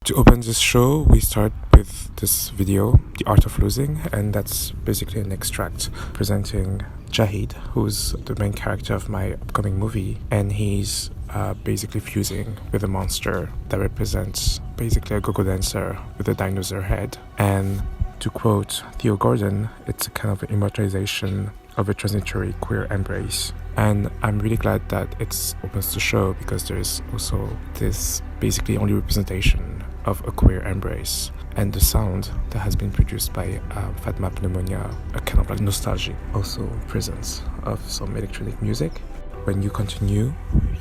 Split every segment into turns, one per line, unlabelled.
To open this show, we start with this video, The Art of Losing, and that's basically an extract presenting Jahid, who's the main character of my upcoming movie, and he's basically fusing with a monster that represents basically a go-go dancer with a dinosaur head. And to quote Theo Gordon, it's a kind of immortalization of a transitory queer embrace. And I'm really glad that it opens the show because there's also this basically only representation of a queer embrace, and the sound that has been produced by Fatma Pneumonia, a kind of like nostalgic also presence of some electronic music. When you continue,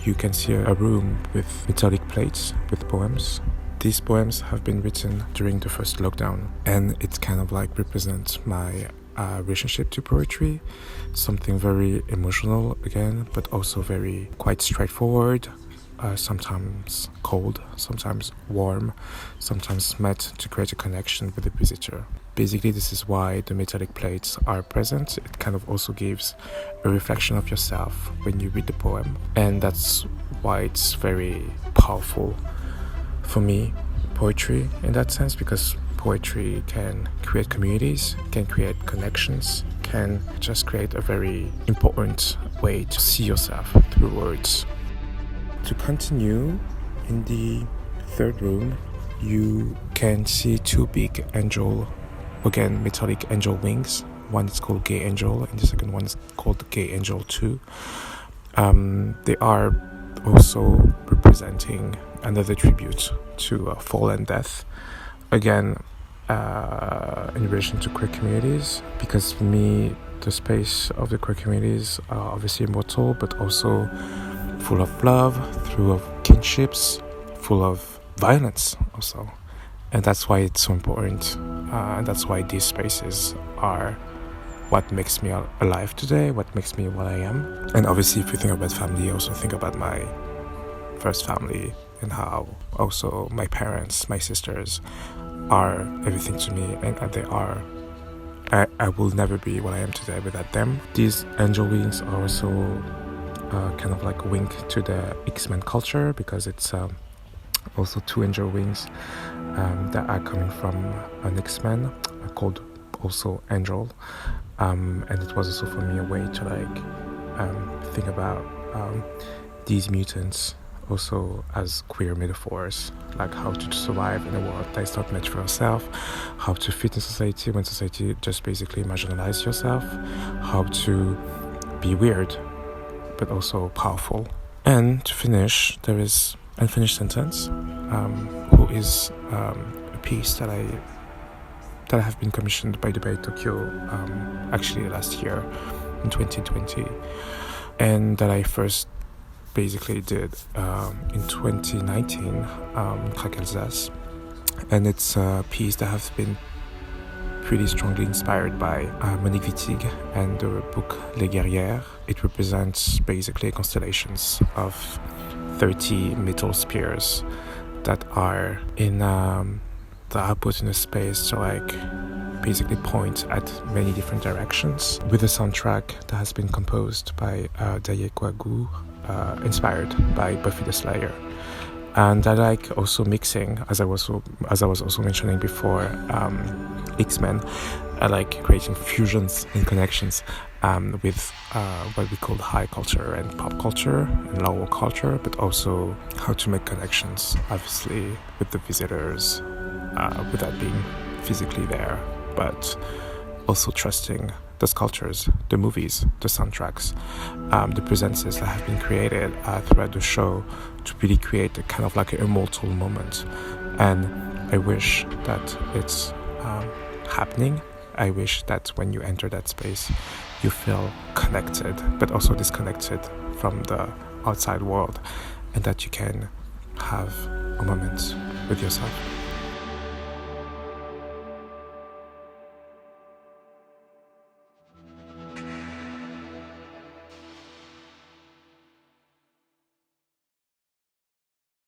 you can see a room with metallic plates with poems. These poems have been written during the first lockdown, and it kind of like represents my relationship to poetry, something very emotional again, but also very quite straightforward. Sometimes cold, sometimes warm, sometimes meant to create a connection with the visitor. Basically, this is why the metallic plates are present. It kind of also gives a reflection of yourself when you read the poem, and that's why it's very powerful for me, poetry in that sense, because poetry can create communities, can create connections, can just create a very important way to see yourself through words. To continue, in the third room, you can see two big angel, again metallic angel wings. One is called Gay Angel, and the second one is called Gay Angel 2. They are also representing another tribute to fall and death. Again, in relation to queer communities, because for me, the space of the queer communities are obviously immortal, but also full of love, full of kinships, full of violence also. And that's why it's so important. And that's why these spaces are what makes me alive today, what makes me what I am. And obviously, if you think about family, also think about my first family and how also my parents, my sisters are everything to me, and they are. I will never be what I am today without them. These angel wings are also kind of like a wink to the X-Men culture, because it's also two angel wings that are coming from an X-Men called also Angel, and it was also for me a way to like think about these mutants also as queer metaphors, like how to survive in a world that is not meant for yourself, how to fit in society when society just basically marginalizes yourself, how to be weird but also powerful. And to finish, there is Unfinished Sentence, who is a piece that I have been commissioned by Dubai Tokyo actually last year in 2020, and that I first basically did in 2019 Crac Alsace. And it's a piece that has been pretty strongly inspired by Monique Wittig and the book Les Guerrières. It represents basically constellations of 30 metal spears that are put in a space to like basically point at many different directions, with a soundtrack that has been composed by Daye Kouagou, inspired by Buffy the Slayer. And I like also mixing, as I was also mentioning before, X-Men. I like creating fusions and connections with what we call high culture and pop culture and lower culture, but also how to make connections, obviously, with the visitors without being physically there, but also trusting the sculptures, the movies, the soundtracks, the presences that have been created throughout the show to really create a kind of like an immortal moment. And I wish that it's happening. I wish that when you enter that space, you feel connected, but also disconnected from the outside world, and that you can have a moment with yourself.